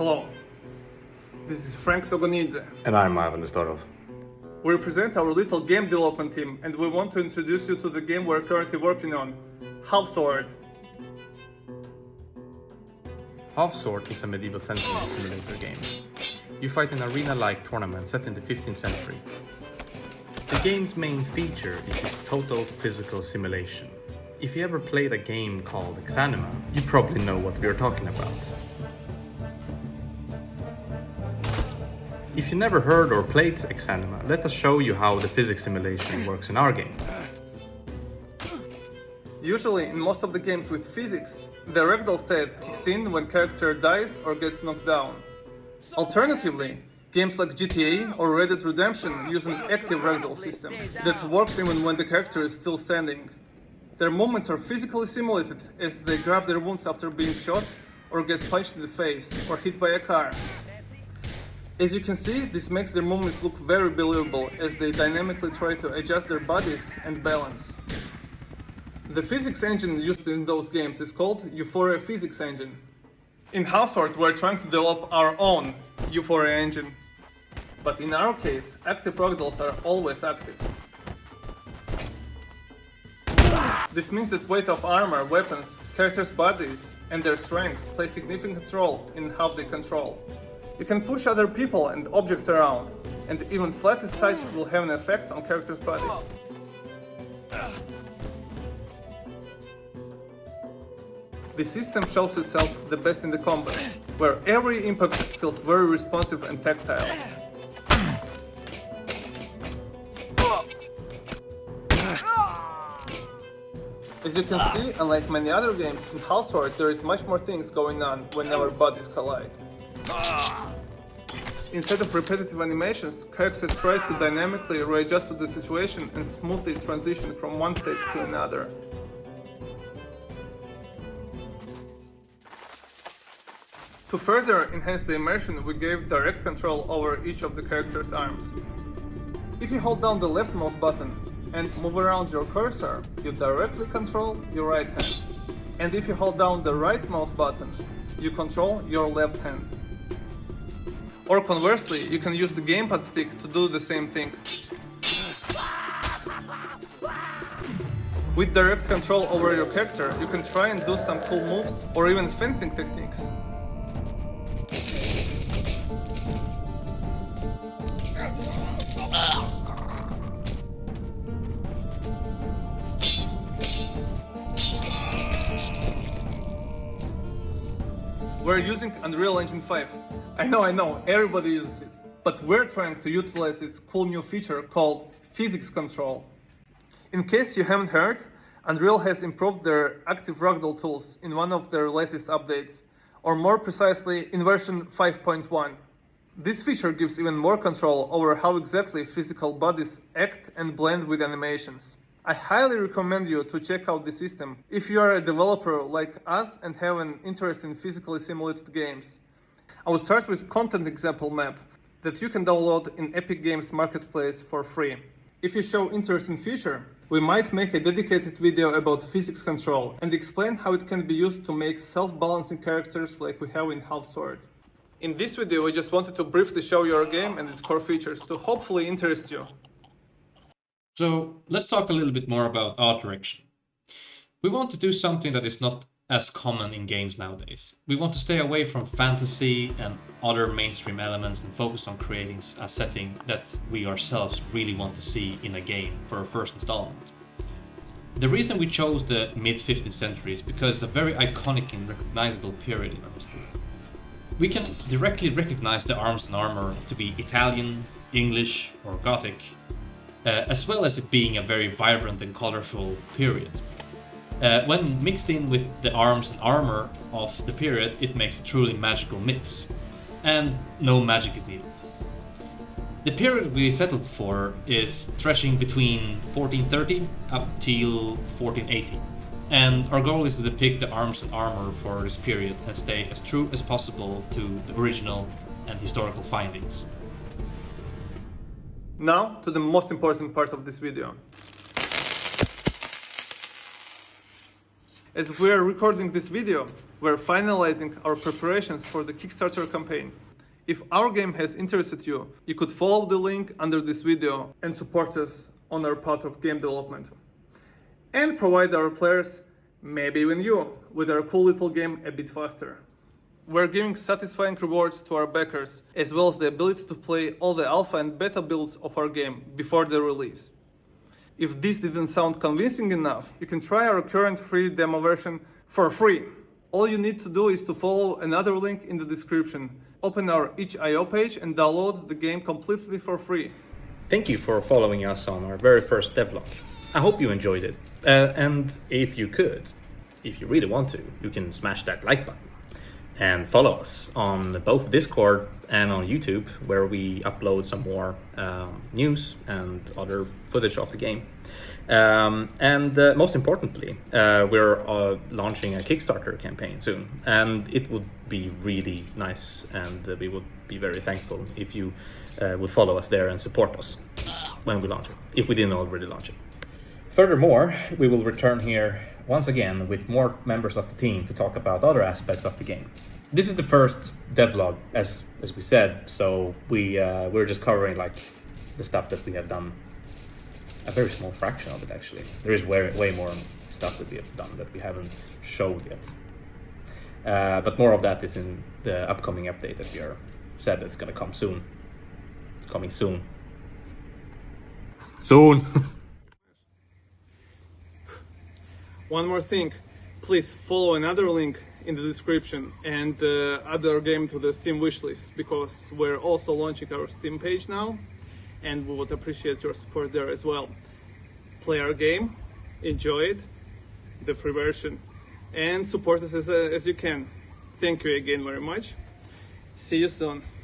Hello, this is Frank Togonidze. And I'm Ivan Nestorov. We represent our little game development team and we want to introduce you to the game we're currently working on, Half-Sword. Half-Sword is a medieval fencing simulator game. You fight an arena-like tournament set in the 15th century. The game's main feature is its total physical simulation. If you ever played a game called Exanima, you probably know what we are talking about. If you never heard or played Exanima, let us show you how the physics simulation works in our game. Usually, in most of the games with physics, the Ragdoll state kicks in when character dies or gets knocked down. Alternatively, games like GTA or Red Dead Redemption use an active Ragdoll system that works even when the character is still standing. Their movements are physically simulated as they grab their wounds after being shot or get punched in the face or hit by a car. As you can see, this makes their movements look very believable as they dynamically try to adjust their bodies and balance. The physics engine used in those games is called Euphoria Physics Engine. In Half-Sword, we're trying to develop our own Euphoria engine. But in our case, active Ragdolls are always active. This means that weight of armor, weapons, characters' bodies, and their strengths play a significant role in how they control. You can push other people and objects around, and even slightest touch will have an effect on character's body. The system shows itself the best in the combat, where every impact feels very responsive and tactile. As you can see, unlike many other games, in Half-Sword there is much more things going on whenever bodies collide. Instead of repetitive animations, characters try to dynamically readjust to the situation and smoothly transition from one state to another. To further enhance the immersion, we gave direct control over each of the character's arms. If you hold down the left mouse button and move around your cursor, you directly control your right hand. And if you hold down the right mouse button, you control your left hand. Or conversely, you can use the gamepad stick to do the same thing. With direct control over your character, you can try and do some cool moves or even fencing techniques. We're using Unreal Engine 5. I know, everybody uses it. But we're trying to utilize its cool new feature called Physics Control. In case you haven't heard, Unreal has improved their active Ragdoll tools in one of their latest updates, or more precisely in version 5.1. This feature gives even more control over how exactly physical bodies act and blend with animations. I highly recommend you to check out the system if you are a developer like us and have an interest in physically simulated games. I will start with Content Example Map that you can download in Epic Games Marketplace for free. If you show interest in future, we might make a dedicated video about physics control and explain how it can be used to make self-balancing characters like we have in Half-Sword. In this video, we just wanted to briefly show your game and its core features to hopefully interest you. So let's talk a little bit more about art direction. We want to do something that is not as common in games nowadays. We want to stay away from fantasy and other mainstream elements and focus on creating a setting that we ourselves really want to see in a game for our first installment. The reason we chose the mid-15th century is because it's a very iconic and recognizable period in our history. We can directly recognize the arms and armor to be Italian, English or Gothic, as well as it being a very vibrant and colorful period. When mixed in with the arms and armor of the period, it makes a truly magical mix. And no magic is needed. The period we settled for is stretching between 1430 up till 1480. And our goal is to depict the arms and armor for this period and stay as true as possible to the original and historical findings. Now to the most important part of this video. As we're recording this video, we're finalizing our preparations for the Kickstarter campaign. If our game has interested you, you could follow the link under this video and support us on our path of game development. And provide our players, maybe even you, with our cool little game a bit faster. We're giving satisfying rewards to our backers, as well as the ability to play all the alpha and beta builds of our game before the release. If this didn't sound convincing enough, you can try our current free demo version for free. All you need to do is to follow another link in the description, open our itch.io page and download the game completely for free. Thank you for following us on our very first devlog. I hope you enjoyed it. And if you really want to, you can smash that like button. And follow us on both Discord and on YouTube, where we upload some more news and other footage of the game. And most importantly, we're launching a Kickstarter campaign soon. And it would be really nice, and we would be very thankful if you would follow us there and support us when we launch it, if we didn't already launch it. Furthermore, we will return here once again with more members of the team to talk about other aspects of the game. This is the first devlog, as we said, so we're just covering like the stuff that we have done. A very small fraction of it, actually. There is way more stuff that we have done that we haven't showed yet. But more of that is in the upcoming update that we are said that's going to come soon. It's coming soon. Soon. One more thing, please follow another link in the description and add our game to the Steam wishlist, because we're also launching our Steam page now and we would appreciate your support there as well. Play our game, enjoy it, the free version, and support us as you can. Thank you again very much. See you soon.